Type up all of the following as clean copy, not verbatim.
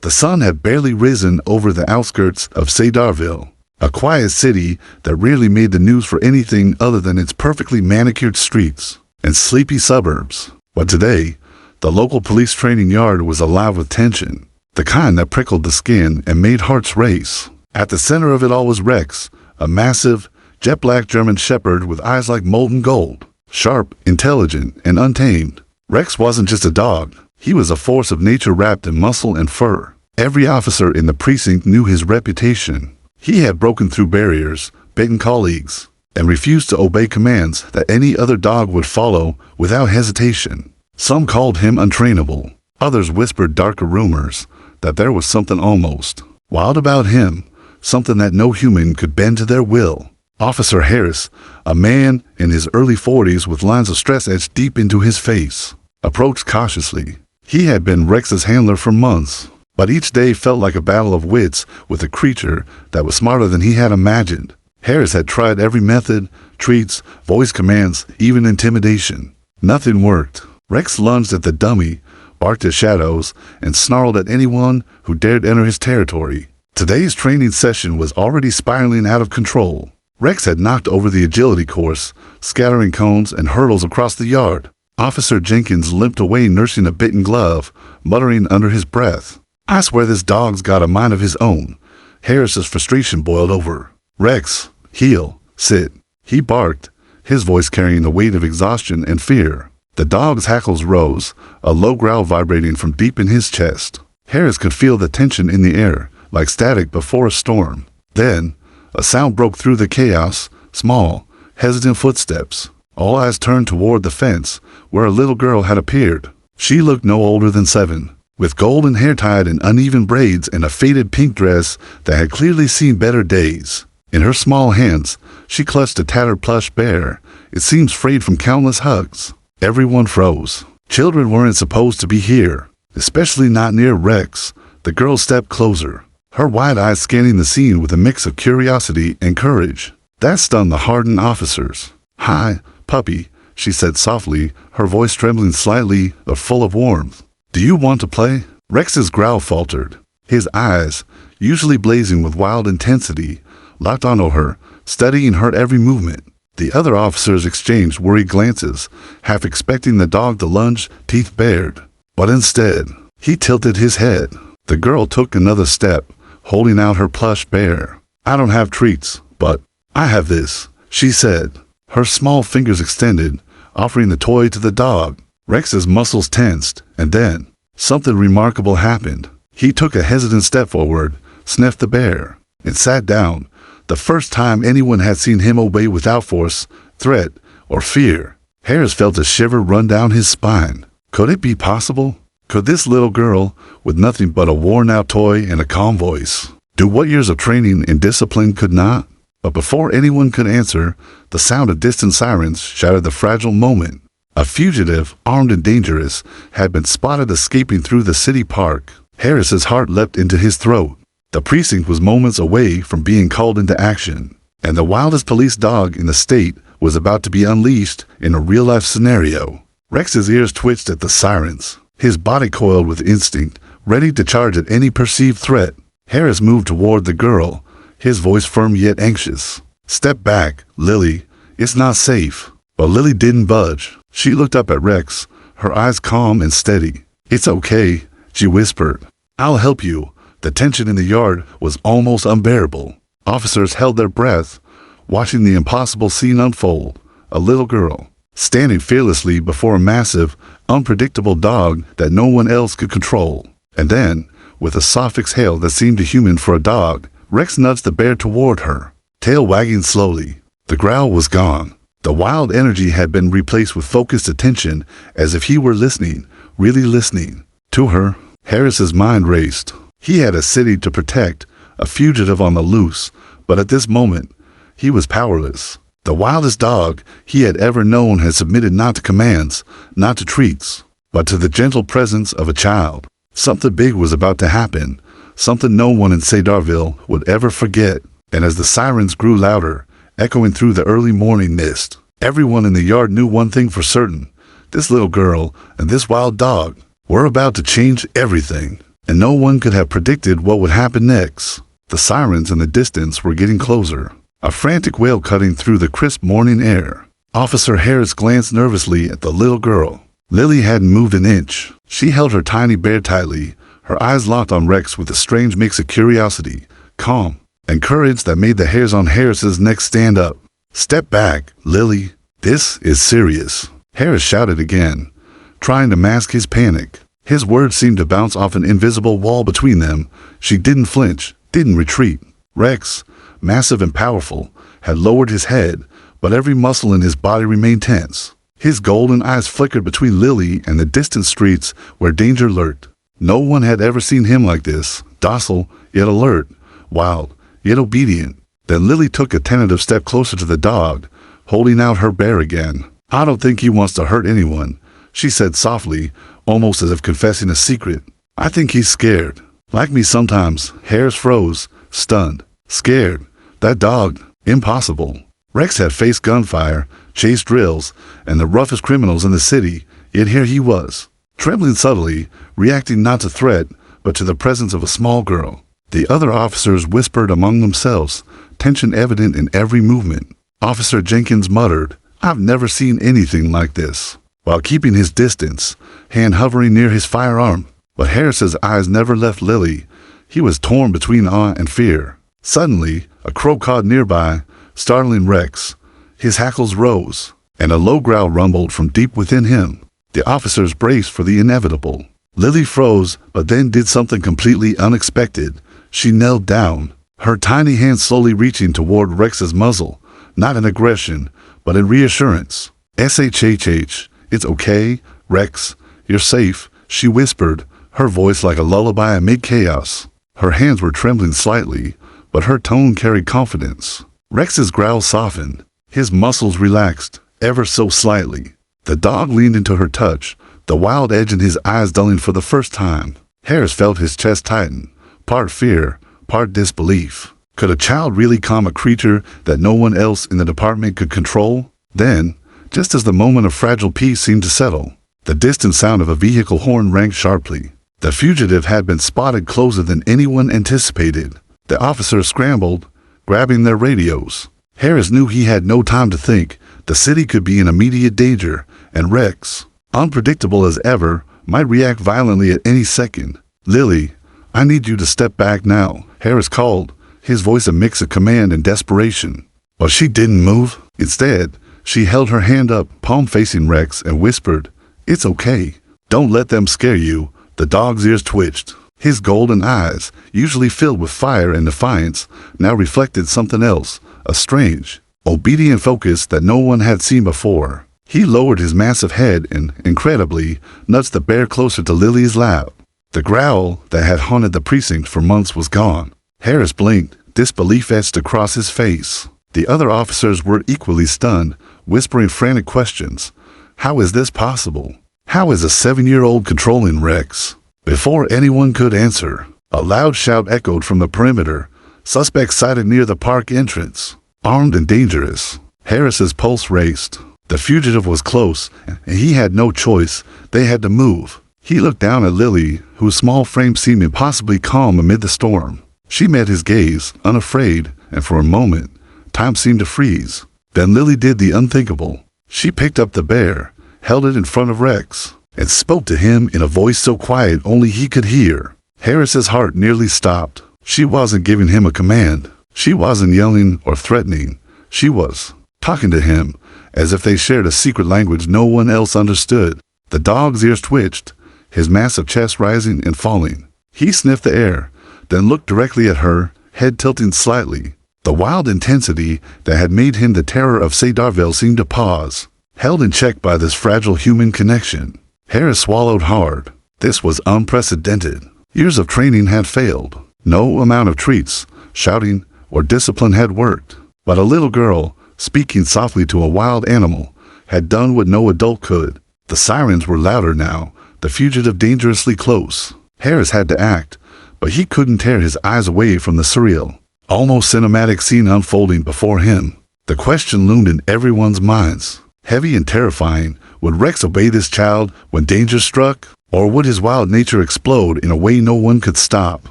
The sun had barely risen over the outskirts of Sedarville, a quiet city that rarely made the news for anything other than its perfectly manicured streets and sleepy suburbs. But today, the local police training yard was alive with tension, the kind that prickled the skin and made hearts race. At the center of it all was Rex, a massive, jet-black German shepherd with eyes like molten gold. Sharp, intelligent, and untamed, Rex wasn't just a dog. He was a force of nature wrapped in muscle and fur. Every officer in the precinct knew his reputation. He had broken through barriers, bitten colleagues, and refused to obey commands that any other dog would follow without hesitation. Some called him untrainable. Others whispered darker rumors that there was something almost wild about him, something that no human could bend to their will. Officer Harris, a man in his early 40s with lines of stress etched deep into his face, approached cautiously. He had been Rex's handler for months, but each day felt like a battle of wits with a creature that was smarter than he had imagined. Harris had tried every method, treats, voice commands, even intimidation. Nothing worked. Rex lunged at the dummy, barked at shadows, and snarled at anyone who dared enter his territory. Today's training session was already spiraling out of control. Rex had knocked over the agility course, scattering cones and hurdles across the yard. Officer Jenkins limped away nursing a bitten glove, muttering under his breath, "I swear this dog's got a mind of his own." Harris's frustration boiled over. "Rex, heel, sit," he barked, his voice carrying the weight of exhaustion and fear. The dog's hackles rose, a low growl vibrating from deep in his chest. Harris could feel the tension in the air, like static before a storm. Then, a sound broke through the chaos, small, hesitant footsteps. All eyes turned toward the fence, where a little girl had appeared. She looked no older than 7, with golden hair tied in uneven braids and a faded pink dress that had clearly seen better days. In her small hands, she clutched a tattered plush bear, it seemed frayed from countless hugs. Everyone froze. Children weren't supposed to be here, especially not near Rex. The girl stepped closer, her wide eyes scanning the scene with a mix of curiosity and courage. That stunned the hardened officers. "Hi, puppy," she said softly, her voice trembling slightly but full of warmth. "Do you want to play?" Rex's growl faltered. His eyes, usually blazing with wild intensity, locked onto her, studying her every movement. The other officers exchanged worried glances, half expecting the dog to lunge, teeth bared. But instead, he tilted his head. The girl took another step, holding out her plush bear. "I don't have treats, but I have this," she said, her small fingers extended, offering the toy to the dog. Rex's muscles tensed, and then something remarkable happened. He took a hesitant step forward, sniffed the bear, and sat down, the first time anyone had seen him obey without force, threat, or fear. Harris felt a shiver run down his spine. Could it be possible? Could this little girl, with nothing but a worn-out toy and a calm voice, do what years of training and discipline could not? But before anyone could answer, the sound of distant sirens shattered the fragile moment. A fugitive, armed and dangerous, had been spotted escaping through the city park. Harris's heart leapt into his throat. The precinct was moments away from being called into action, and the wildest police dog in the state was about to be unleashed in a real-life scenario. Rex's ears twitched at the sirens, his body coiled with instinct, ready to charge at any perceived threat. Harris moved toward the girl, his voice firm yet anxious. "Step back, Lily. It's not safe." But Lily didn't budge. She looked up at Rex, her eyes calm and steady. "It's okay," she whispered. "I'll help you." The tension in the yard was almost unbearable. Officers held their breath, watching the impossible scene unfold. A little girl, standing fearlessly before a massive, unpredictable dog that no one else could control. And then, with a soft exhale that seemed human for a dog, Rex nudged the bear toward her, tail wagging slowly. The growl was gone. The wild energy had been replaced with focused attention, as if he were listening, really listening. To her, Harris's mind raced. He had a city to protect, a fugitive on the loose, but at this moment, he was powerless. The wildest dog he had ever known had submitted not to commands, not to treats, but to the gentle presence of a child. Something big was about to happen, something no one in Sedarville would ever forget. And as the sirens grew louder, echoing through the early morning mist, everyone in the yard knew one thing for certain. This little girl and this wild dog were about to change everything. and no one could have predicted what would happen next. The sirens in the distance were getting closer, a frantic wail cutting through the crisp morning air. Officer Harris glanced nervously at the little girl. Lily hadn't moved an inch. She held her tiny bear tightly, her eyes locked on Rex with a strange mix of curiosity, calm, and courage that made the hairs on Harris's neck stand up. "Step back, Lily. This is serious," Harris shouted again, trying to mask his panic. His words seemed to bounce off an invisible wall between them. She didn't flinch, didn't retreat. Rex, massive and powerful, had lowered his head, but every muscle in his body remained tense. His golden eyes flickered between Lily and the distant streets where danger lurked. No one had ever seen him like this, docile, yet alert, wild, yet obedient. Then Lily took a tentative step closer to the dog, holding out her bear again. "I don't think he wants to hurt anyone," she said softly, almost as if confessing a secret. "I think he's scared. Like me sometimes." Harris froze, stunned. Scared? That dog? Impossible. Rex had faced gunfire, chased drills, and the roughest criminals in the city, yet here he was, trembling subtly, reacting not to threat, but to the presence of a small girl. The other officers whispered among themselves, tension evident in every movement. Officer Jenkins muttered, "I've never seen anything like this," while keeping his distance, hand hovering near his firearm. But Harris's eyes never left Lily. He was torn between awe and fear. Suddenly, a crow cawed nearby, startling Rex. His hackles rose, and a low growl rumbled from deep within him. The officers braced for the inevitable. Lily froze, but then did something completely unexpected. She knelt down, her tiny hand slowly reaching toward Rex's muzzle, not in aggression, but in reassurance. "SHHH, it's okay, Rex. You're safe," she whispered, her voice like a lullaby amid chaos. Her hands were trembling slightly, but her tone carried confidence. Rex's growl softened. His muscles relaxed, ever so slightly. The dog leaned into her touch, the wild edge in his eyes dulling for the first time. Harris felt his chest tighten, part fear, part disbelief. Could a child really calm a creature that no one else in the department could control? Then, just as the moment of fragile peace seemed to settle, the distant sound of a vehicle horn rang sharply. The fugitive had been spotted closer than anyone anticipated. The officers scrambled, grabbing their radios. Harris knew he had no time to think. The city could be in immediate danger, and Rex, unpredictable as ever, might react violently at any second. "Lily, I need you to step back now," Harris called, his voice a mix of command and desperation. But she didn't move. Instead, she held her hand up, palm facing Rex, and whispered, "It's okay. Don't let them scare you." The dog's ears twitched. His golden eyes, usually filled with fire and defiance, now reflected something else, a strange, obedient focus that no one had seen before. He lowered his massive head and, incredibly, nudged the bear closer to Lily's lap. The growl that had haunted the precinct for months was gone. Harris blinked, disbelief etched across his face. The other officers were equally stunned, whispering frantic questions. How is this possible? How is a 7-year-old controlling Rex? Before anyone could answer, a loud shout echoed from the perimeter. Suspects sighted near the park entrance, armed and dangerous. Harris's pulse raced. The fugitive was close, and he had no choice. They had to move. He looked down at Lily, whose small frame seemed impossibly calm amid the storm. She met his gaze, unafraid, and for a moment, time seemed to freeze. Then Lily did the unthinkable. She picked up the bear, held it in front of Rex, and spoke to him in a voice so quiet only he could hear. Harris's heart nearly stopped. She wasn't giving him a command. She wasn't yelling or threatening. She was talking to him, as if they shared a secret language no one else understood. The dog's ears twitched, his massive chest rising and falling. He sniffed the air, then looked directly at her, head tilting slightly. The wild intensity that had made him the terror of Sedarville seemed to pause, held in check by this fragile human connection. Harris swallowed hard. This was unprecedented. Years of training had failed. No amount of treats, shouting, or discipline had worked. But a little girl, speaking softly to a wild animal, had done what no adult could. The sirens were louder now, the fugitive dangerously close. Harris had to act, but he couldn't tear his eyes away from the surreal, almost cinematic scene unfolding before him. The question loomed in everyone's minds, heavy and terrifying. Would Rex obey this child when danger struck? Or would his wild nature explode in a way no one could stop?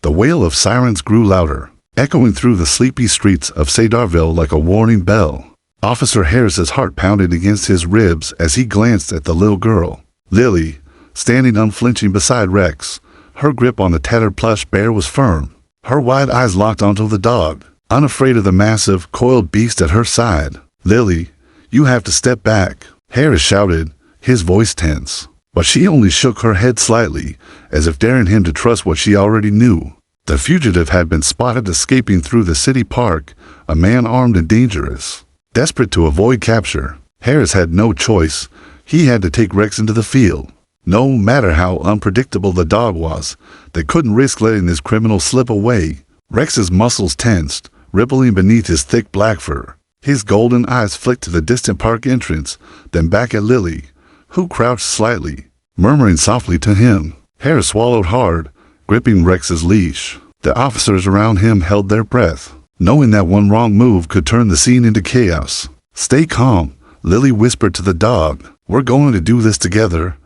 The wail of sirens grew louder, echoing through the sleepy streets of Sedarville like a warning bell. Officer Harris's heart pounded against his ribs as he glanced at the little girl, Lily, standing unflinching beside Rex. Her grip on the tattered plush bear was firm, her wide eyes locked onto the dog, unafraid of the massive, coiled beast at her side. "Lily, you have to step back," Harris shouted, his voice tense. But she only shook her head slightly, as if daring him to trust what she already knew. The fugitive had been spotted escaping through the city park, a man armed and dangerous. Desperate to avoid capture, Harris had no choice. He had to take Rex into the field. No matter how unpredictable the dog was, they couldn't risk letting this criminal slip away. Rex's muscles tensed, rippling beneath his thick black fur. His golden eyes flicked to the distant park entrance, then back at Lily, who crouched slightly, murmuring softly to him. Harris swallowed hard, gripping Rex's leash. The officers around him held their breath, knowing that one wrong move could turn the scene into chaos. "Stay calm," Lily whispered to the dog. "We're going to do this together."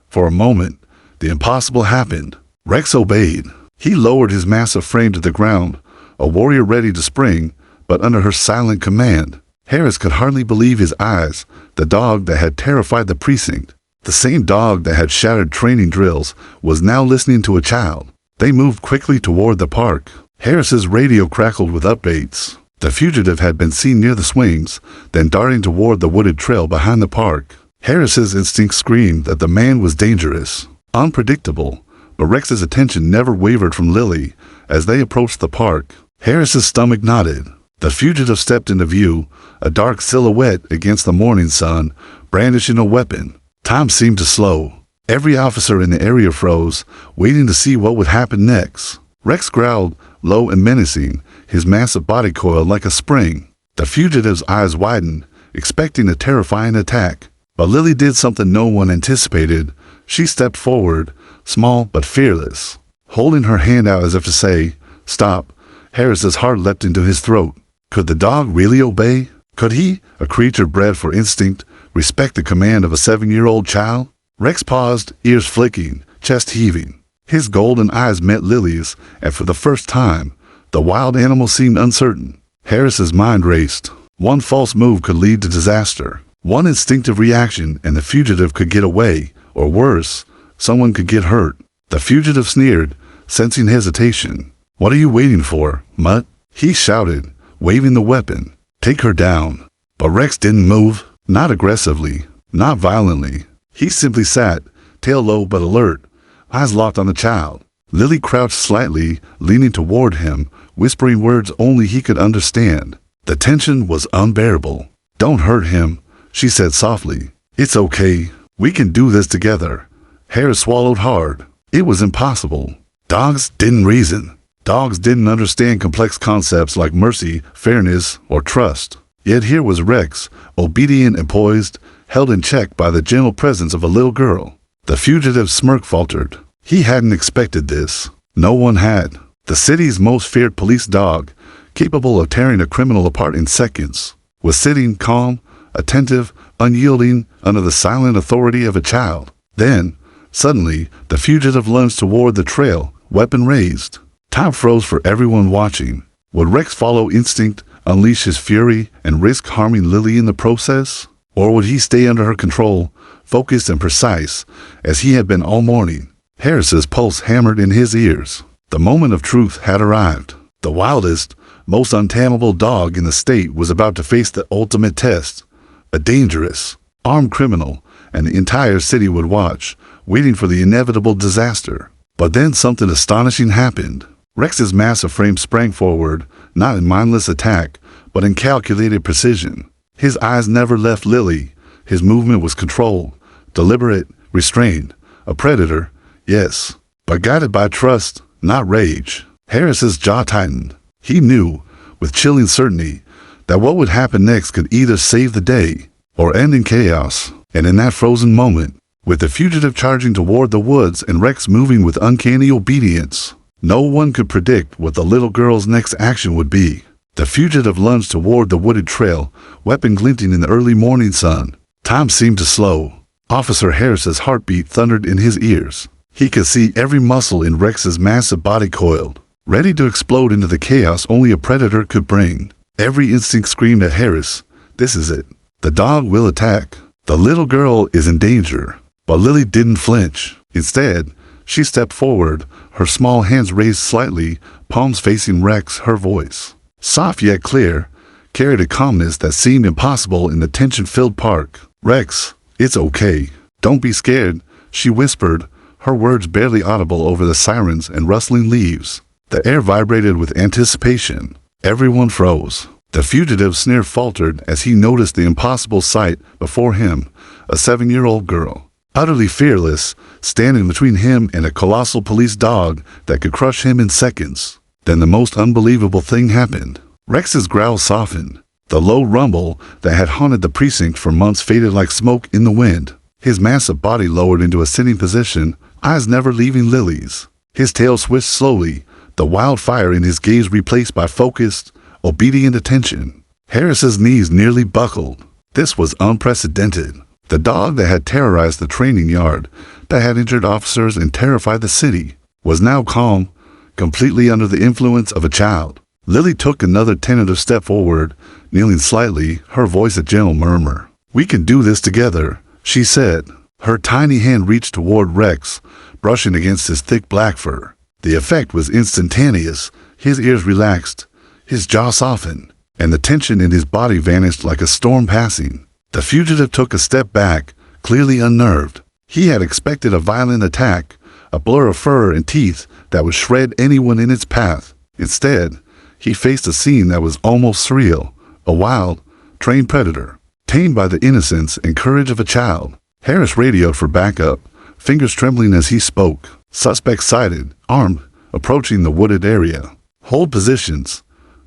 For a moment, the impossible happened. Rex obeyed. He lowered his massive frame to the ground, a warrior ready to spring, but under her silent command. Harris could hardly believe his eyes. The dog that had terrified the precinct, the same dog that had shattered training drills, was now listening to a child. They moved quickly toward the park. Harris's radio crackled with updates. The fugitive had been seen near the swings, then darting toward the wooded trail behind the park. Harris's instincts screamed that the man was dangerous, unpredictable, but Rex's attention never wavered from Lily. As they approached the park, Harris's stomach knotted. The fugitive stepped into view, a dark silhouette against the morning sun, brandishing a weapon. Time seemed to slow. Every officer in the area froze, waiting to see what would happen next. Rex growled, low and menacing, his massive body coiled like a spring. The fugitive's eyes widened, expecting a terrifying attack. But Lily did something no one anticipated. She stepped forward, small but fearless, holding her hand out as if to say, "Stop." Harris's heart leapt into his throat. Could the dog really obey? Could he, a creature bred for instinct, respect the command of a 7-year-old child? Rex paused, ears flicking, chest heaving. His golden eyes met Lily's, and for the first time, the wild animal seemed uncertain. Harris's mind raced. One false move could lead to disaster. One instinctive reaction and the fugitive could get away, or worse, someone could get hurt. The fugitive sneered, sensing hesitation. "What are you waiting for, mutt?" he shouted, waving the weapon. "Take her down." But Rex didn't move, not aggressively, not violently. He simply sat, tail low but alert, eyes locked on the child. Lily crouched slightly, leaning toward him, whispering words only he could understand. The tension was unbearable. "Don't hurt him," she said softly. "It's okay. We can do this together." Harris swallowed hard. It was impossible. Dogs didn't reason. Dogs didn't understand complex concepts like mercy, fairness, or trust. Yet here was Rex, obedient and poised, held in check by the gentle presence of a little girl. The fugitive's smirk faltered. He hadn't expected this. No one had. The city's most feared police dog, capable of tearing a criminal apart in seconds, was sitting calm, attentive, unyielding, under the silent authority of a child. Then, suddenly, the fugitive lunged toward the trail, weapon raised. Time froze for everyone watching. Would Rex follow instinct, unleash his fury, and risk harming Lily in the process? Or would he stay under her control, focused and precise, as he had been all morning? Harris's pulse hammered in his ears. The moment of truth had arrived. The wildest, most untamable dog in the state was about to face the ultimate test. A dangerous, armed criminal, and the entire city would watch, waiting for the inevitable disaster. But then something astonishing happened. Rex's massive frame sprang forward, not in mindless attack, but in calculated precision. His eyes never left Lily. His movement was controlled, deliberate, restrained. A predator, yes, but guided by trust, not rage. Harris's jaw tightened. He knew, with chilling certainty, that what would happen next could either save the day or end in chaos. And in that frozen moment, with the fugitive charging toward the woods and Rex moving with uncanny obedience, no one could predict what the little girl's next action would be. The fugitive lunged toward the wooded trail, weapon glinting in the early morning sun. Time seemed to slow. Officer Harris's heartbeat thundered in his ears. He could see every muscle in Rex's massive body coiled, ready to explode into the chaos only a predator could bring. Every instinct screamed at Harris, "This is it. The dog will attack. The little girl is in danger." But Lily didn't flinch. Instead, she stepped forward, her small hands raised slightly, palms facing Rex. Her voice, soft yet clear, carried a calmness that seemed impossible in the tension-filled park. "Rex, it's okay. Don't be scared," she whispered, her words barely audible over the sirens and rustling leaves. The air vibrated with anticipation. Everyone froze. The fugitive's sneer faltered as he noticed the impossible sight before him, a 7-year-old girl, utterly fearless, standing between him and a colossal police dog that could crush him in seconds. Then the most unbelievable thing happened. Rex's growl softened. The low rumble that had haunted the precinct for months faded like smoke in the wind. His massive body lowered into a sitting position, eyes never leaving Lily's. His tail swished slowly, the wildfire in his gaze replaced by focused, obedient attention. Harris's knees nearly buckled. This was unprecedented. The dog that had terrorized the training yard, that had injured officers and terrified the city, was now calm, completely under the influence of a child. Lily took another tentative step forward, kneeling slightly, her voice a gentle murmur. "We can do this together," she said. Her tiny hand reached toward Rex, brushing against his thick black fur. The effect was instantaneous. His ears relaxed, his jaw softened, and the tension in his body vanished like a storm passing. The fugitive took a step back, clearly unnerved. He had expected a violent attack, a blur of fur and teeth that would shred anyone in its path. Instead, he faced a scene that was almost surreal, a wild, trained predator, tamed by the innocence and courage of a child. Harris radioed for backup, fingers trembling as he spoke. Suspect sighted, armed, approaching the wooded area. "Hold positions."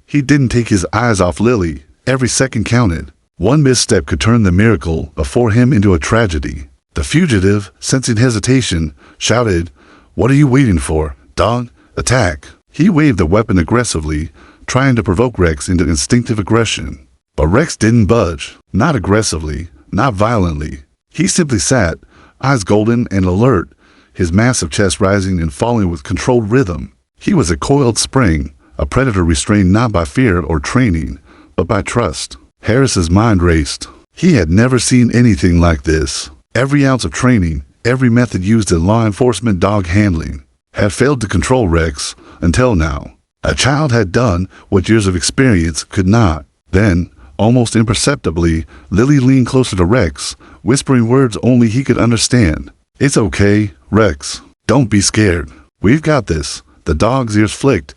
He didn't take his eyes off Lily. Every second counted. One misstep could turn the miracle before him into a tragedy. The fugitive, sensing hesitation, shouted, "What are you waiting for, dog? Attack!" He waved the weapon aggressively, trying to provoke Rex into instinctive aggression. But Rex didn't budge. Not aggressively, not violently. He simply sat, eyes golden and alert, his massive chest rising and falling with controlled rhythm. He was a coiled spring, a predator restrained not by fear or training, but by trust. Harris's mind raced. He had never seen anything like this. Every ounce of training, every method used in law enforcement dog handling, had failed to control Rex until now. A child had done what years of experience could not. Then, almost imperceptibly, Lily leaned closer to Rex, whispering words only he could understand. "It's okay, Rex. Don't be scared. We've got this." The dog's ears flicked,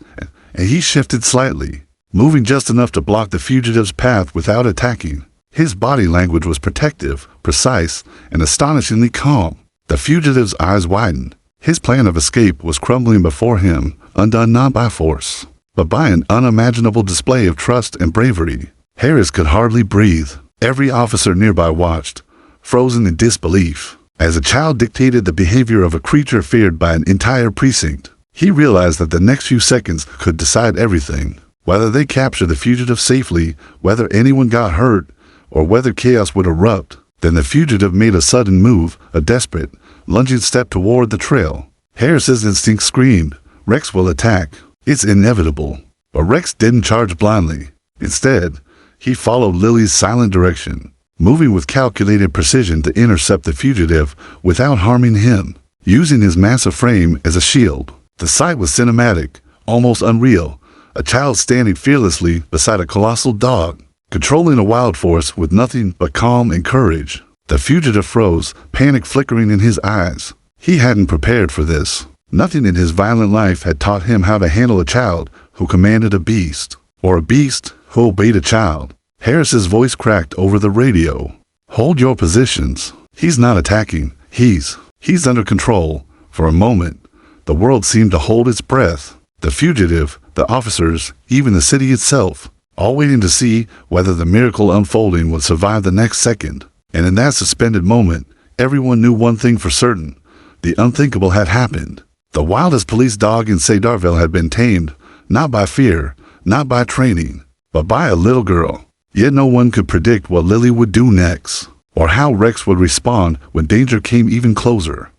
and he shifted slightly, moving just enough to block the fugitive's path without attacking. His body language was protective, precise, and astonishingly calm. The fugitive's eyes widened. His plan of escape was crumbling before him, undone not by force, but by an unimaginable display of trust and bravery. Harris could hardly breathe. Every officer nearby watched, frozen in disbelief, as a child dictated the behavior of a creature feared by an entire precinct. He realized that the next few seconds could decide everything. Whether they captured the fugitive safely, whether anyone got hurt, or whether chaos would erupt. Then the fugitive made a sudden move, a desperate, lunging step toward the trail. Harris's instinct screamed, "Rex will attack. It's inevitable." But Rex didn't charge blindly. Instead, he followed Lily's silent direction, moving with calculated precision to intercept the fugitive without harming him, using his massive frame as a shield. The sight was cinematic, almost unreal. A child standing fearlessly beside a colossal dog, controlling a wild force with nothing but calm and courage. The fugitive froze, panic flickering in his eyes. He hadn't prepared for this. Nothing in his violent life had taught him how to handle a child who commanded a beast, or a beast who obeyed a child. Harris's voice cracked over the radio. "Hold your positions. He's not attacking. He's under control." For a moment, the world seemed to hold its breath. The fugitive, the officers, even the city itself, all waiting to see whether the miracle unfolding would survive the next second. And in that suspended moment, everyone knew one thing for certain. The unthinkable had happened. The wildest police dog in Sedarville had been tamed, not by fear, not by training, but by a little girl. Yet no one could predict what Lily would do next. or how Rex would respond when danger came even closer.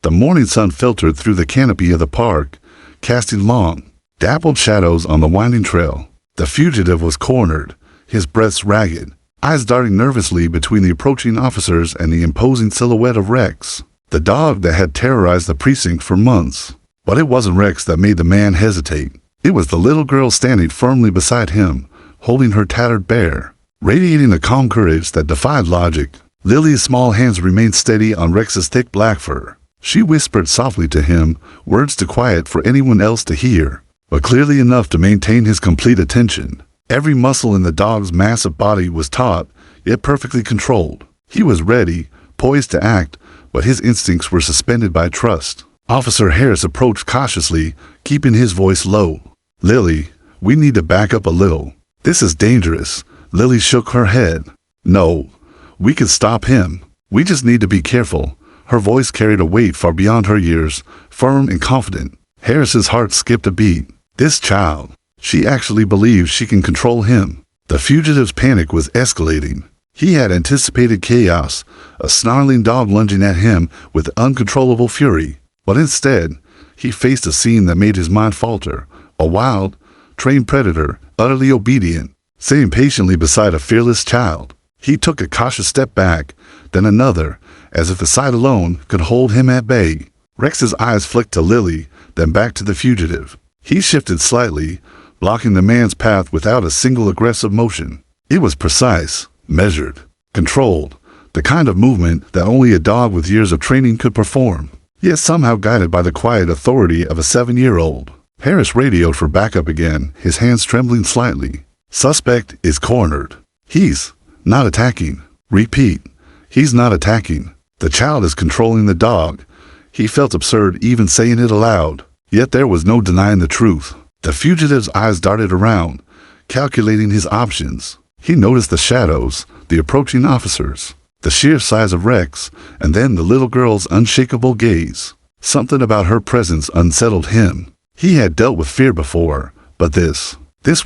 The morning sun filtered through the canopy of the park, casting long, dappled shadows on the winding trail. The fugitive was cornered, his breath ragged, eyes darting nervously between the approaching officers and the imposing silhouette of Rex, the dog that had terrorized the precinct for months. But it wasn't Rex that made the man hesitate. It was the little girl standing firmly beside him, holding her tattered bear, radiating a calm courage that defied logic. Lily's small hands remained steady on Rex's thick black fur. She whispered softly to him, words too quiet for anyone else to hear, but clearly enough to maintain his complete attention. Every muscle in the dog's massive body was taut, yet perfectly controlled. He was ready, poised to act, but his instincts were suspended by trust. Officer Harris approached cautiously, keeping his voice low. "Lily, we need to back up a little. This is dangerous." Lily shook her head. "No, we can stop him. We just need to be careful." Her voice carried a weight far beyond her years, firm and confident. Harris's heart skipped a beat. This child. She actually believes she can control him. The fugitive's panic was escalating. He had anticipated chaos, a snarling dog lunging at him with uncontrollable fury. But instead, he faced a scene that made his mind falter. A wild, trained predator, utterly obedient, sitting patiently beside a fearless child. He took a cautious step back, then another, as if the sight alone could hold him at bay. Rex's eyes flicked to Lily, then back to the fugitive. He shifted slightly, blocking the man's path without a single aggressive motion. It was precise, measured, controlled, the kind of movement that only a dog with years of training could perform, yet somehow guided by the quiet authority of a 7-year-old. Harris radioed for backup again, his hands trembling slightly. "Suspect is cornered. He's not attacking." Repeat. "He's not attacking. The child is controlling the dog." He felt absurd even saying it aloud, yet there was no denying the truth. The fugitive's eyes darted around, calculating his options. He noticed the shadows, the approaching officers, the sheer size of Rex, and then the little girl's unshakable gaze. Something about her presence unsettled him. He had dealt with fear before, but this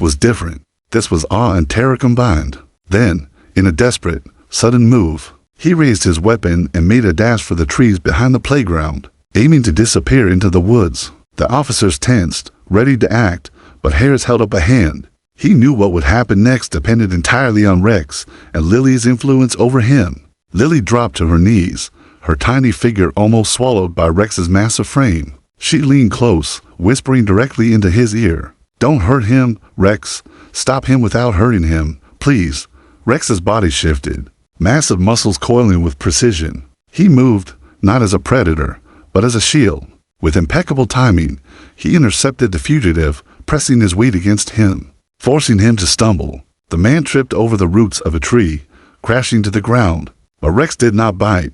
was different. This was awe and terror combined. Then, in a desperate, sudden move, he raised his weapon and made a dash for the trees behind the playground, aiming to disappear into the woods. The officers tensed, ready to act, but Harris held up a hand. He knew what would happen next depended entirely on Rex and Lily's influence over him. Lily dropped to her knees, her tiny figure almost swallowed by Rex's massive frame. She leaned close, whispering directly into his ear. "Don't hurt him, Rex. Stop him without hurting him, please." Rex's body shifted, massive muscles coiling with precision. He moved, not as a predator, but as a shield. With impeccable timing, he intercepted the fugitive, pressing his weight against him, forcing him to stumble. The man tripped over the roots of a tree, crashing to the ground. But Rex did not bite,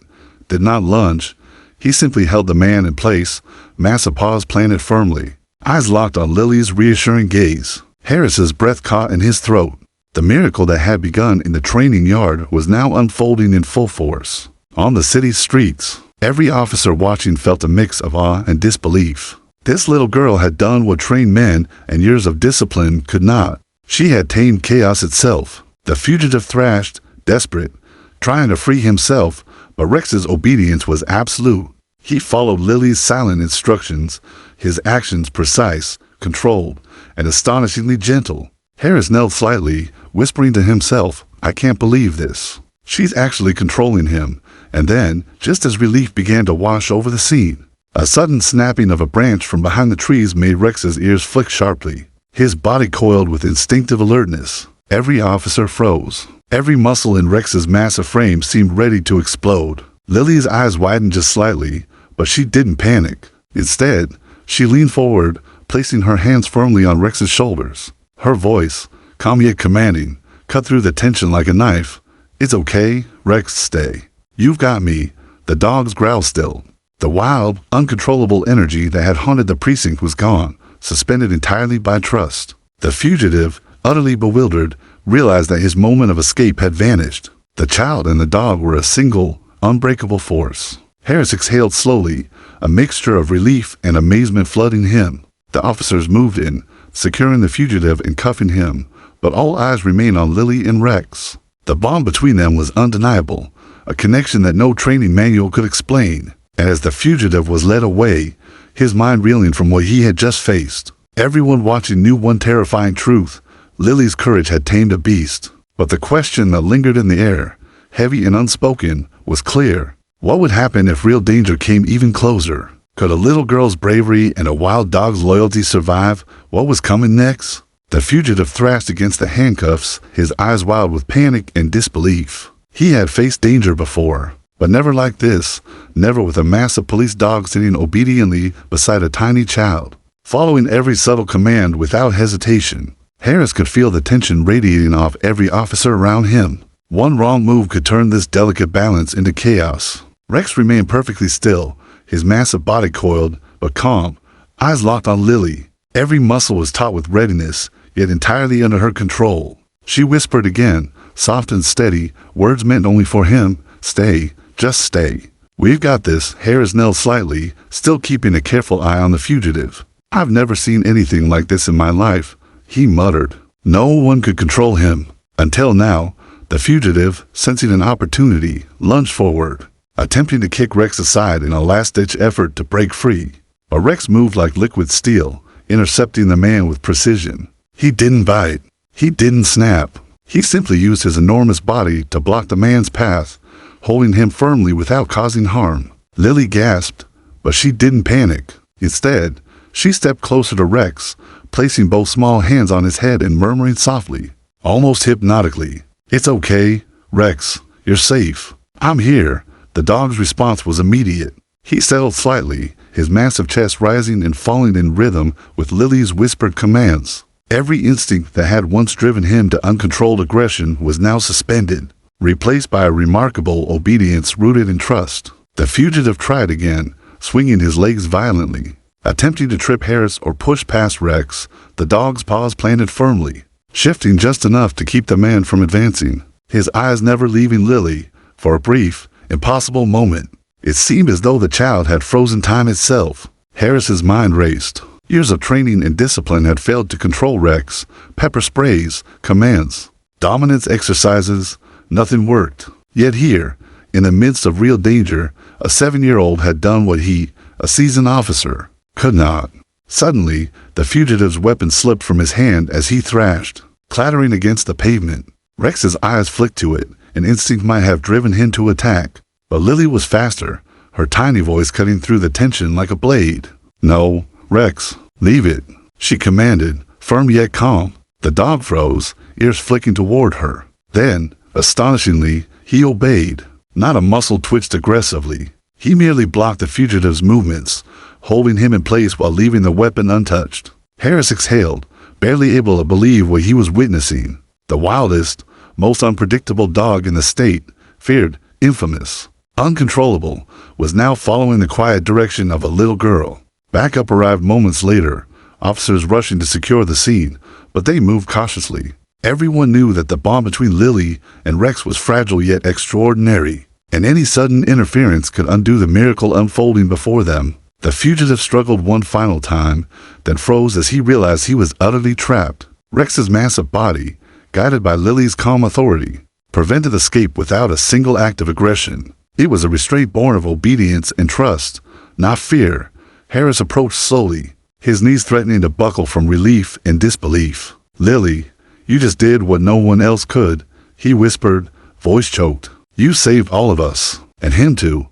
did not lunge. He simply held the man in place, massive paws planted firmly, eyes locked on Lily's reassuring gaze. Harris's breath caught in his throat. The miracle that had begun in the training yard was now unfolding in full force. On the city's streets, every officer watching felt a mix of awe and disbelief. This little girl had done what trained men and years of discipline could not. She had tamed chaos itself. The fugitive thrashed, desperate, trying to free himself, but Rex's obedience was absolute. He followed Lily's silent instructions, his actions precise, controlled, and astonishingly gentle. Harris knelt slightly, whispering to himself, "I can't believe this. She's actually controlling him." And then, just as relief began to wash over the scene, a sudden snapping of a branch from behind the trees made Rex's ears flick sharply. His body coiled with instinctive alertness. Every officer froze. Every muscle in Rex's massive frame seemed ready to explode. Lily's eyes widened just slightly, but she didn't panic. Instead, she leaned forward, placing her hands firmly on Rex's shoulders. Her voice, calm yet commanding, cut through the tension like a knife. "It's okay, Rex, stay. You've got me." The dog's growl stilled. The wild, uncontrollable energy that had haunted the precinct was gone, suspended entirely by trust. The fugitive, utterly bewildered, realized that his moment of escape had vanished. The child and the dog were a single, unbreakable force. Harris exhaled slowly, a mixture of relief and amazement flooding him. The officers moved in, securing the fugitive and cuffing him, but all eyes remained on Lily and Rex. The bond between them was undeniable, a connection that no training manual could explain. And as the fugitive was led away, his mind reeling from what he had just faced, everyone watching knew one terrifying truth: Lily's courage had tamed a beast. But the question that lingered in the air, heavy and unspoken, was clear. What would happen if real danger came even closer? Could a little girl's bravery and a wild dog's loyalty survive what was coming next? The fugitive thrashed against the handcuffs, his eyes wild with panic and disbelief. He had faced danger before, but never like this, never with a massive police dog sitting obediently beside a tiny child, following every subtle command without hesitation. Harris could feel the tension radiating off every officer around him. One wrong move could turn this delicate balance into chaos. Rex remained perfectly still, his massive body coiled, but calm, eyes locked on Lily. Every muscle was taut with readiness, yet entirely under her control. She whispered again, soft and steady, words meant only for him. "Stay, just stay. We've got this." Harris knelt slightly, still keeping a careful eye on the fugitive. "I've never seen anything like this in my life," he muttered. No one could control him. Until now, the fugitive, sensing an opportunity, lunged forward, attempting to kick Rex aside in a last-ditch effort to break free. But Rex moved like liquid steel, intercepting the man with precision. He didn't bite. He didn't snap. He simply used his enormous body to block the man's path, holding him firmly without causing harm. Lily gasped, but she didn't panic. Instead, she stepped closer to Rex, placing both small hands on his head and murmuring softly, almost hypnotically, "It's okay, Rex. You're safe. I'm here." The dog's response was immediate. He settled slightly, his massive chest rising and falling in rhythm with Lily's whispered commands. Every instinct that had once driven him to uncontrolled aggression was now suspended, replaced by a remarkable obedience rooted in trust. The fugitive tried again, swinging his legs violently, attempting to trip Harris or push past Rex. The dog's paws planted firmly, shifting just enough to keep the man from advancing, his eyes never leaving Lily. For a brief, impossible moment, it seemed as though the child had frozen time itself. Harris's mind raced. Years of training and discipline had failed to control Rex. Pepper sprays, commands, dominance exercises, nothing worked. Yet here, in the midst of real danger, a 7-year-old had done what he, a seasoned officer, could not. Suddenly, the fugitive's weapon slipped from his hand as he thrashed, clattering against the pavement. Rex's eyes flicked to it. An instinct might have driven him to attack, but Lily was faster, her tiny voice cutting through the tension like a blade. "No, Rex, leave it," she commanded, firm yet calm. The dog froze, ears flicking toward her. Then, astonishingly, he obeyed. Not a muscle twitched aggressively. He merely blocked the fugitive's movements, holding him in place while leaving the weapon untouched. Harris exhaled, barely able to believe what he was witnessing. The wildest, most unpredictable dog in the state, feared, infamous, uncontrollable, was now following the quiet direction of a little girl. Backup arrived moments later, officers rushing to secure the scene, but they moved cautiously. Everyone knew that the bond between Lily and Rex was fragile yet extraordinary, and any sudden interference could undo the miracle unfolding before them. The fugitive struggled one final time, then froze as he realized he was utterly trapped. Rex's massive body, guided by Lily's calm authority, prevented escape without a single act of aggression. It was a restraint born of obedience and trust, not fear. Harris approached slowly, his knees threatening to buckle from relief and disbelief. "Lily, you just did what no one else could," he whispered, voice choked. "You saved all of us, and him too."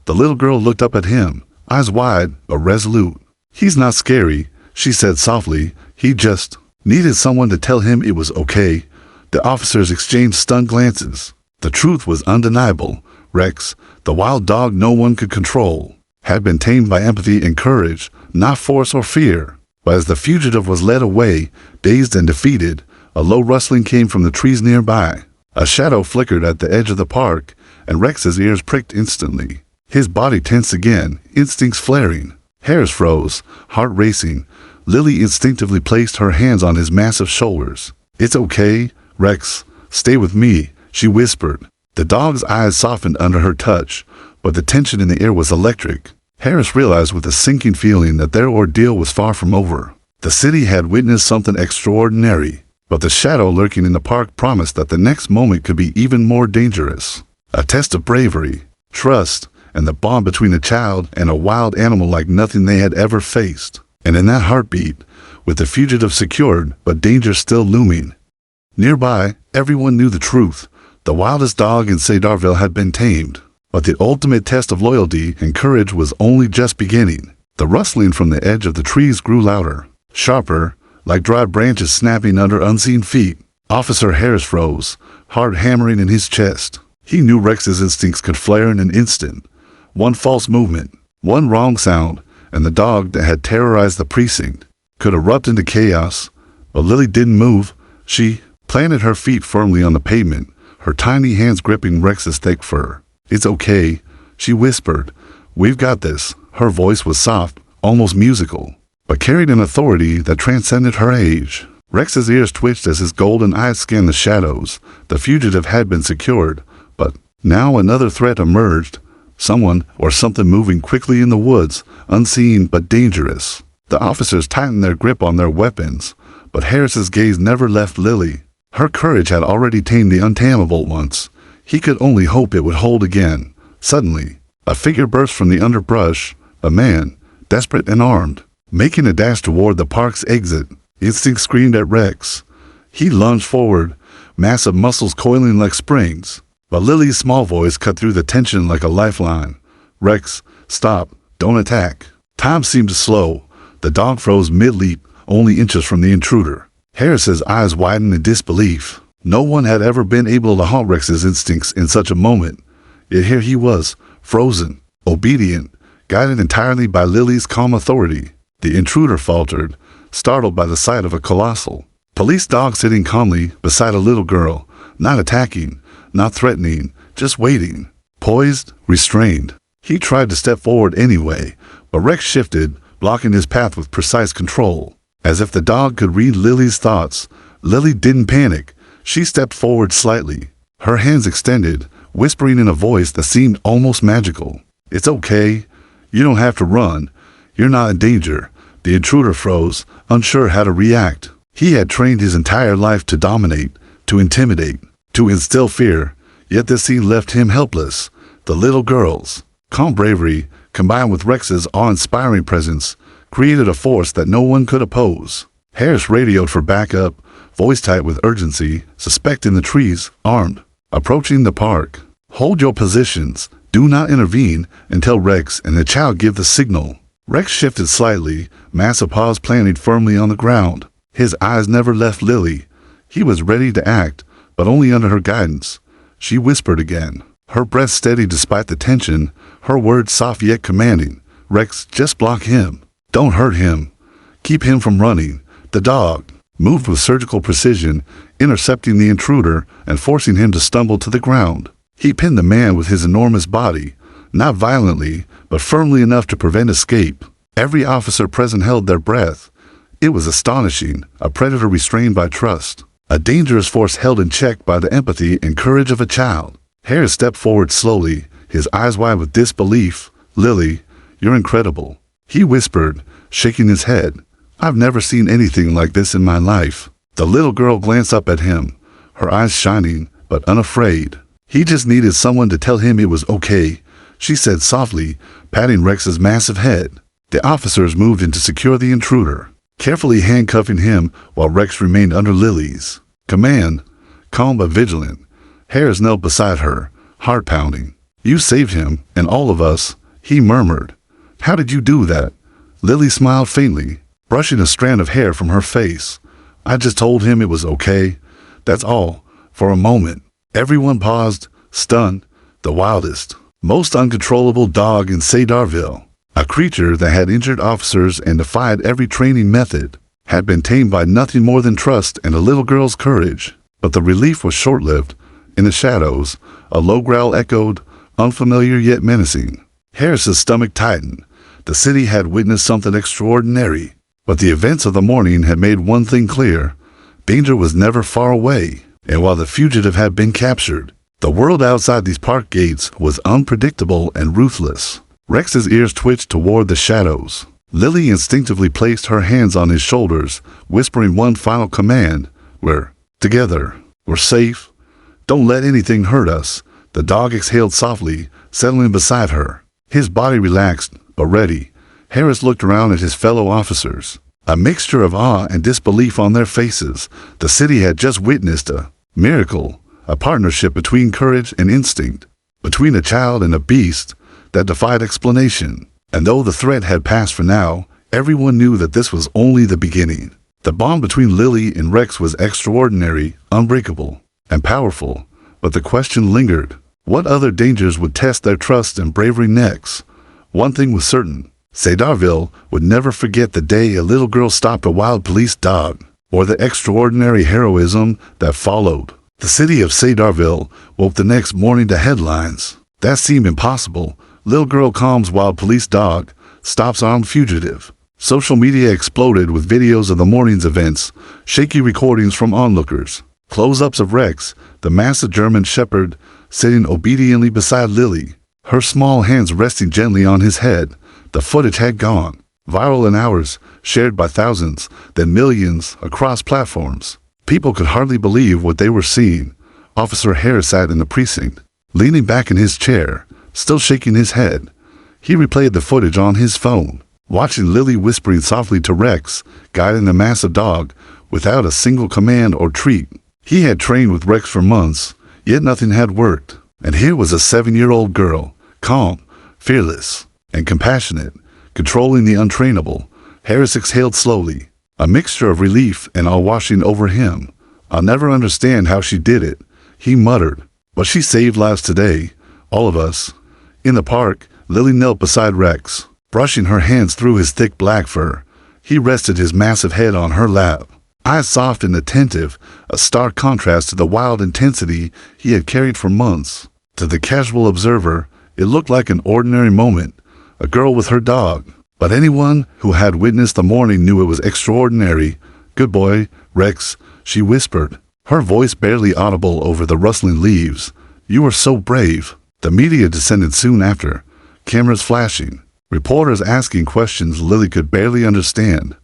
The little girl looked up at him, eyes wide but resolute. "He's not scary," she said softly. "He just needed someone to tell him it was okay." The officers exchanged stunned glances. The truth was undeniable. Rex, the wild dog no one could control, had been tamed by empathy and courage, not force or fear. But as the fugitive was led away, dazed and defeated, a low rustling came from the trees nearby. A shadow flickered at the edge of the park, and Rex's ears pricked instantly. His body tensed again, instincts flaring. Harris froze, heart racing. Lily instinctively placed her hands on his massive shoulders. "It's okay, Rex. Stay with me," she whispered. The dog's eyes softened under her touch, but the tension in the air was electric. Harris realized with a sinking feeling that their ordeal was far from over. The city had witnessed something extraordinary, but the shadow lurking in the park promised that the next moment could be even more dangerous. A test of bravery, trust, and the bond between a child and a wild animal like nothing they had ever faced. And in that heartbeat, with the fugitive secured but danger still looming, nearby, everyone knew the truth. The wildest dog in Sedarville had been tamed, but the ultimate test of loyalty and courage was only just beginning. The rustling from the edge of the trees grew louder, sharper, like dry branches snapping under unseen feet. Officer Harris froze, heart hammering in his chest. He knew Rex's instincts could flare in an instant. One false movement, one wrong sound, and the dog that had terrorized the precinct could erupt into chaos. But Lily didn't move. She planted her feet firmly on the pavement, her tiny hands gripping Rex's thick fur. "It's okay," she whispered. "We've got this." Her voice was soft, almost musical, but carried an authority that transcended her age. Rex's ears twitched as his golden eyes scanned the shadows. The fugitive had been secured, but now another threat emerged. Someone or something moving quickly in the woods, unseen but dangerous. The officers tightened their grip on their weapons, but Harris's gaze never left Lily. Her courage had already tamed the untamable once. He could only hope it would hold again. Suddenly, a figure burst from the underbrush, a man, desperate and armed, making a dash toward the park's exit. Instinct screamed at Rex. He lunged forward, massive muscles coiling like springs, but Lily's small voice cut through the tension like a lifeline. "Rex, stop, don't attack." Time seemed to slow. The dog froze mid-leap, only inches from the intruder. Harris's eyes widened in disbelief. No one had ever been able to halt Rex's instincts in such a moment. Yet here he was, frozen, obedient, guided entirely by Lily's calm authority. The intruder faltered, startled by the sight of a colossal police dog sitting calmly beside a little girl, not attacking, not threatening, just waiting, poised, restrained. He tried to step forward anyway, but Rex shifted, blocking his path with precise control. As if the dog could read Lily's thoughts, Lily didn't panic. She stepped forward slightly, her hands extended, whispering in a voice that seemed almost magical. "It's okay. You don't have to run. You're not in danger." The intruder froze, unsure how to react. He had trained his entire life to dominate, to intimidate, to instill fear, yet this scene left him helpless. The little girl's calm bravery, combined with Rex's awe-inspiring presence, created a force that no one could oppose. Harris radioed for backup, voice tight with urgency, suspect in the trees, armed, approaching the park. "Hold your positions. Do not intervene until Rex and the child give the signal." Rex shifted slightly, massive paws planted firmly on the ground. His eyes never left Lily. He was ready to act, but only under her guidance. She whispered again, her breath steady despite the tension, her words soft yet commanding. "Rex, just block him. Don't hurt him. Keep him from running." The dog moved with surgical precision, intercepting the intruder and forcing him to stumble to the ground. He pinned the man with his enormous body, not violently, but firmly enough to prevent escape. Every officer present held their breath. It was astonishing, a predator restrained by trust, a dangerous force held in check by the empathy and courage of a child. Harris stepped forward slowly, his eyes wide with disbelief. "Lily, you're incredible," he whispered, shaking his head. "I've never seen anything like this in my life." The little girl glanced up at him, her eyes shining, but unafraid. "He just needed someone to tell him it was okay," she said softly, patting Rex's massive head. The officers moved in to secure the intruder, carefully handcuffing him while Rex remained under Lily's command, calm but vigilant. Harris knelt beside her, heart pounding. "You saved him, and all of us," he murmured. "How did you do that?" Lily smiled faintly, brushing a strand of hair from her face. "I just told him it was okay. That's all." For a moment, everyone paused, stunned. The wildest, most uncontrollable dog in Sedarville, a creature that had injured officers and defied every training method, had been tamed by nothing more than trust and a little girl's courage. But the relief was short-lived. In the shadows, a low growl echoed, unfamiliar yet menacing. Harris's stomach tightened. The city had witnessed something extraordinary, but the events of the morning had made one thing clear. Danger was never far away, and while the fugitive had been captured, the world outside these park gates was unpredictable and ruthless. Rex's ears twitched toward the shadows. Lily instinctively placed her hands on his shoulders, whispering one final command. "We're together. We're safe. Don't let anything hurt us." The dog exhaled softly, settling beside her. His body relaxed, but ready. Harris looked around at his fellow officers. A mixture of awe and disbelief on their faces. The city had just witnessed a miracle, a partnership between courage and instinct, between a child and a beast that defied explanation. And though the threat had passed for now, everyone knew that this was only the beginning. The bond between Lily and Rex was extraordinary, unbreakable, and powerful, but the question lingered. What other dangers would test their trust and bravery next? One thing was certain. Sedarville would never forget the day a little girl stopped a wild police dog, or the extraordinary heroism that followed. The city of Sedarville woke the next morning to headlines. That seemed impossible. Little girl calms wild police dog, stops armed fugitive. Social media exploded with videos of the morning's events, shaky recordings from onlookers, close-ups of Rex, the massive German shepherd, sitting obediently beside Lily, her small hands resting gently on his head. The footage had gone viral in hours, shared by thousands, then millions across platforms. People could hardly believe what they were seeing. Officer Harris sat in the precinct, leaning back in his chair, still shaking his head. He replayed the footage on his phone, watching Lily whispering softly to Rex, guiding the massive dog without a single command or treat. He had trained with Rex for months, yet nothing had worked. And here was a 7-year-old girl, calm, fearless, and compassionate, controlling the untrainable. Harris exhaled slowly, a mixture of relief and awe washing over him. "I'll never understand how she did it," he muttered. "But she saved lives today. All of us." In the park, Lily knelt beside Rex, brushing her hands through his thick black fur. He rested his massive head on her lap, eyes soft and attentive, a stark contrast to the wild intensity he had carried for months. To the casual observer, it looked like an ordinary moment, a girl with her dog. But anyone who had witnessed the morning knew it was extraordinary. "Good boy, Rex," she whispered, her voice barely audible over the rustling leaves. "You were so brave." The media descended soon after, cameras flashing, reporters asking questions Lily could barely understand.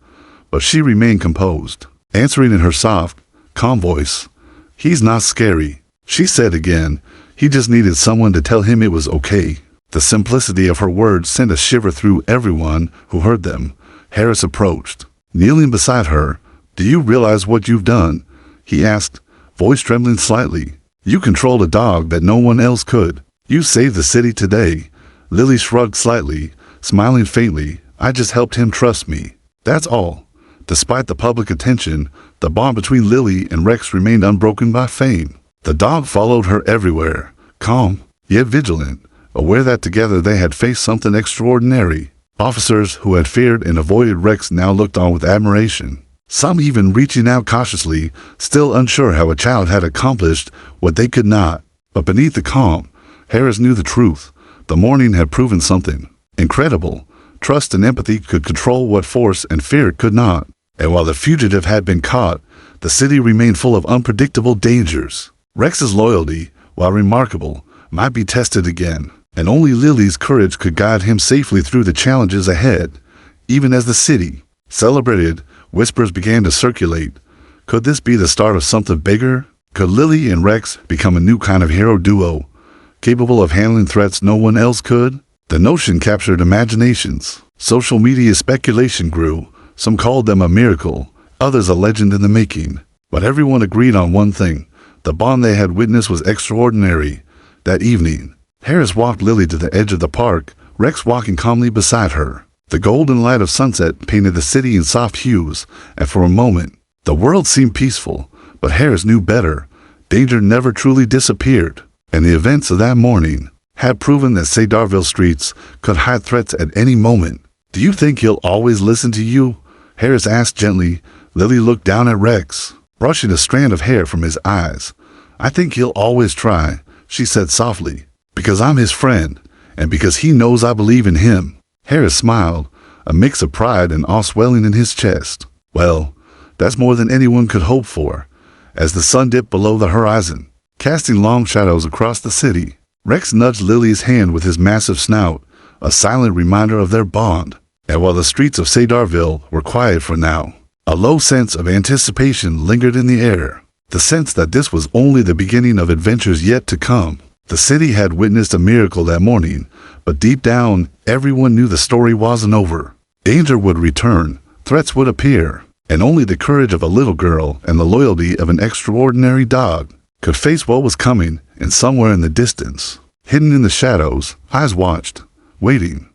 But she remained composed, answering in her soft, calm voice. "He's not scary," she said again. "He just needed someone to tell him it was okay." The simplicity of her words sent a shiver through everyone who heard them. Harris approached, kneeling beside her. "Do you realize what you've done?" he asked, voice trembling slightly. "You controlled a dog that no one else could. You saved the city today." Lily shrugged slightly, smiling faintly. "I just helped him trust me. That's all." Despite the public attention, the bond between Lily and Rex remained unbroken by fame. The dog followed her everywhere, calm, yet vigilant, aware that together they had faced something extraordinary. Officers who had feared and avoided Rex now looked on with admiration, some even reaching out cautiously, still unsure how a child had accomplished what they could not. But beneath the calm, Harris knew the truth. The morning had proven something incredible. Trust and empathy could control what force and fear could not. And while the fugitive had been caught, the city remained full of unpredictable dangers. Rex's loyalty, while remarkable, might be tested again, and only Lily's courage could guide him safely through the challenges ahead. Even as the city celebrated, whispers began to circulate. Could this be the start of something bigger? Could Lily and Rex become a new kind of hero duo, capable of handling threats no one else could? The notion captured imaginations. Social media speculation grew. Some called them a miracle, others a legend in the making. But everyone agreed on one thing. The bond they had witnessed was extraordinary. That evening, Harris walked Lily to the edge of the park, Rex walking calmly beside her. The golden light of sunset painted the city in soft hues, and for a moment, the world seemed peaceful. But Harris knew better. Danger never truly disappeared, and the events of that morning had proven that Sedarville streets could hide threats at any moment. "Do you think he'll always listen to you?" Harris asked gently. Lily looked down at Rex, brushing a strand of hair from his eyes. "I think he'll always try," she said softly, "because I'm his friend, and because he knows I believe in him." Harris smiled, a mix of pride and awe swelling in his chest. "Well, that's more than anyone could hope for." As the sun dipped below the horizon, casting long shadows across the city, Rex nudged Lily's hand with his massive snout, a silent reminder of their bond. And while the streets of Sedarville were quiet for now, a low sense of anticipation lingered in the air, the sense that this was only the beginning of adventures yet to come. The city had witnessed a miracle that morning, but deep down, everyone knew the story wasn't over. Danger would return, threats would appear, and only the courage of a little girl and the loyalty of an extraordinary dog could face what was coming. And somewhere in the distance, hidden in the shadows, eyes watched, waiting.